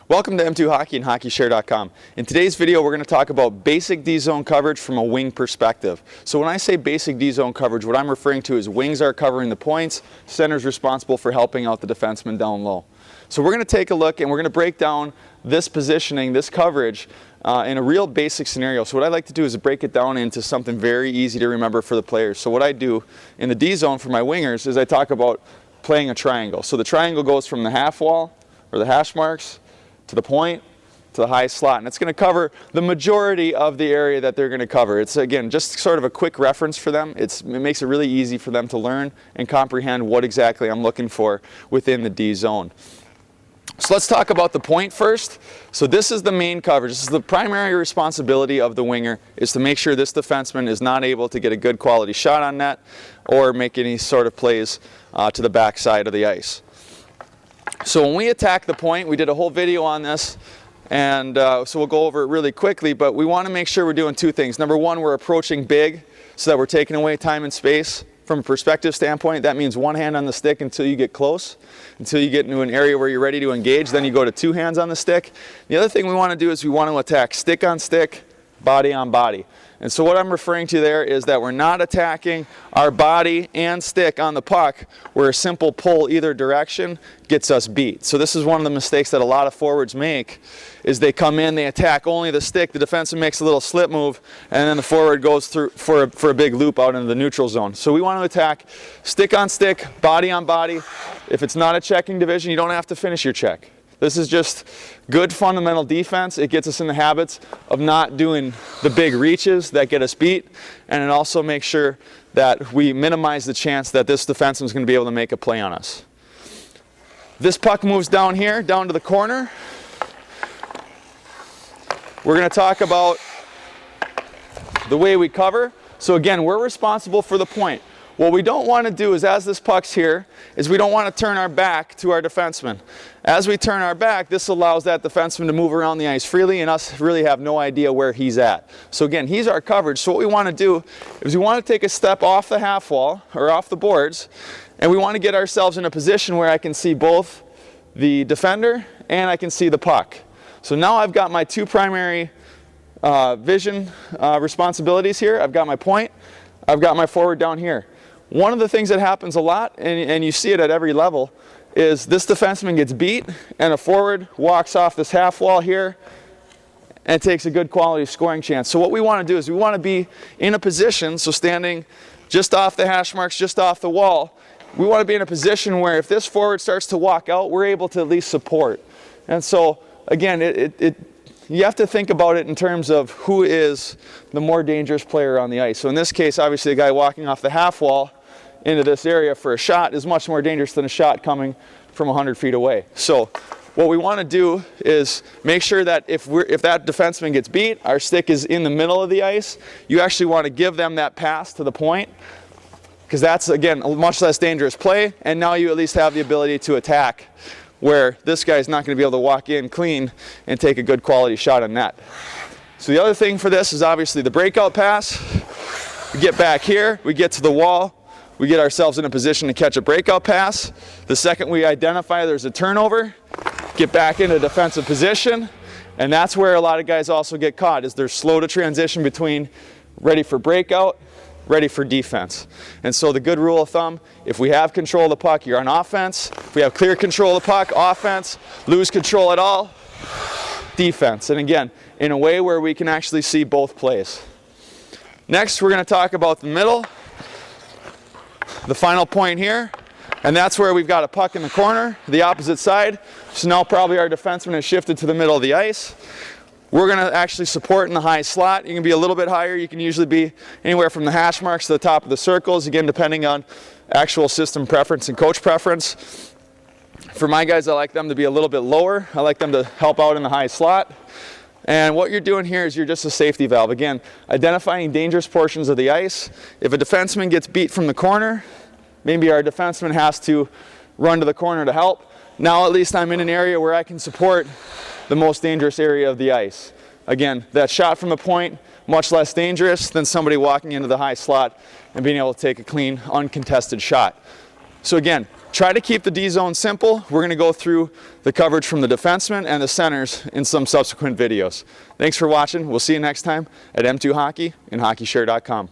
Welcome to M2 Hockey and HockeyShare.com. In today's video, we're going to talk about basic D-zone coverage from a wing perspective. So when I say basic D-zone coverage, what I'm referring to is wings are covering the points, center's responsible for helping out the defenseman down low. So we're going to take a look and we're going to break down this positioning, this coverage, in a real basic scenario. So what I like to do is break it down into something very easy to remember for the players. So what I do in the D-zone for my wingers is I talk about playing a triangle. So the triangle goes from the half wall, or the hash marks, to the point, to the high slot. And it's going to cover the majority of the area that they're going to cover. It's, again, just sort of a quick reference for them. It makes it really easy for them to learn and comprehend what exactly I'm looking for within the D zone. So let's talk about the point first. So this is the main coverage. This is the primary responsibility of the winger, is to make sure this defenseman is not able to get a good quality shot on net or make any sort of plays to the back side of the ice. So when we attack the point, we did a whole video on this, and so we'll go over it really quickly, but we want to make sure we're doing two things. Number one, we're approaching big so that we're taking away time and space. From a perspective standpoint, that means one hand on the stick until you get close, until you get into an area where you're ready to engage. Then you go to two hands on the stick. The other thing we want to do is we want to attack stick on stick, body on body. And so what I'm referring to there is that we're not attacking our body and stick on the puck where a simple pull either direction gets us beat. So this is one of the mistakes that a lot of forwards make, is they come in, they attack only the stick, the defenseman makes a little slip move, and then the forward goes through for a big loop out into the neutral zone. So we want to attack stick on stick, body on body. If it's not a checking division, you don't have to finish your check. This is just good fundamental defense. It gets us in the habits of not doing the big reaches that get us beat, and it also makes sure that we minimize the chance that this defenseman is going to be able to make a play on us. This puck moves down here, down to the corner. We're going to talk about the way we cover. So again, we're responsible for the point. What we don't want to do is, as this puck's here, is we don't want to turn our back to our defenseman. As we turn our back, this allows that defenseman to move around the ice freely and us really have no idea where he's at. So again, he's our coverage. So what we want to do is we want to take a step off the half wall, or off the boards, and we want to get ourselves in a position where I can see both the defender and I can see the puck. So now I've got my two primary vision responsibilities here. I've got my point, I've got my forward down here. One of the things that happens a lot, and you see it at every level, is this defenseman gets beat and a forward walks off this half wall here and takes a good quality scoring chance. So what we want to do is we want to be in a position, so standing just off the hash marks, just off the wall, we want to be in a position where if this forward starts to walk out, we're able to at least support. And so again, you have to think about it in terms of who is the more dangerous player on the ice. So in this case, obviously, a guy walking off the half wall into this area for a shot is much more dangerous than a shot coming from 100 feet away. So what we want to do is make sure that if that defenseman gets beat, our stick is in the middle of the ice. You actually want to give them that pass to the point, because that's, again, a much less dangerous play, and now you at least have the ability to attack where this guy's not going to be able to walk in clean and take a good quality shot on net. So the other thing for this is obviously the breakout pass. We get back here, we get to the wall, we get ourselves in a position to catch a breakout pass. The second we identify there's a turnover, get back into defensive position, and that's where a lot of guys also get caught, is they're slow to transition between ready for breakout, ready for defense. And so the good rule of thumb, if we have control of the puck, you're on offense. If we have clear control of the puck, offense. Lose control at all, defense. And again, in a way where we can actually see both plays. Next, we're going to talk about the middle, the final point here, and that's where we've got a puck in the corner, the opposite side. So now probably our defenseman has shifted to the middle of the ice. We're going to actually support in the high slot. You can be a little bit higher. You can usually be anywhere from the hash marks to the top of the circles, again, depending on actual system preference and coach preference. For my guys, I like them to be a little bit lower. I like them to help out in the high slot. And what you're doing here is you're just a safety valve. Again, identifying dangerous portions of the ice. If a defenseman gets beat from the corner, maybe our defenseman has to run to the corner to help. Now at least I'm in an area where I can support the most dangerous area of the ice. Again, that shot from the point, much less dangerous than somebody walking into the high slot and being able to take a clean, uncontested shot. So again, try to keep the D zone simple. We're going to go through the coverage from the defensemen and the centers in some subsequent videos. Thanks for watching. We'll see you next time at M2 Hockey and HockeyShare.com.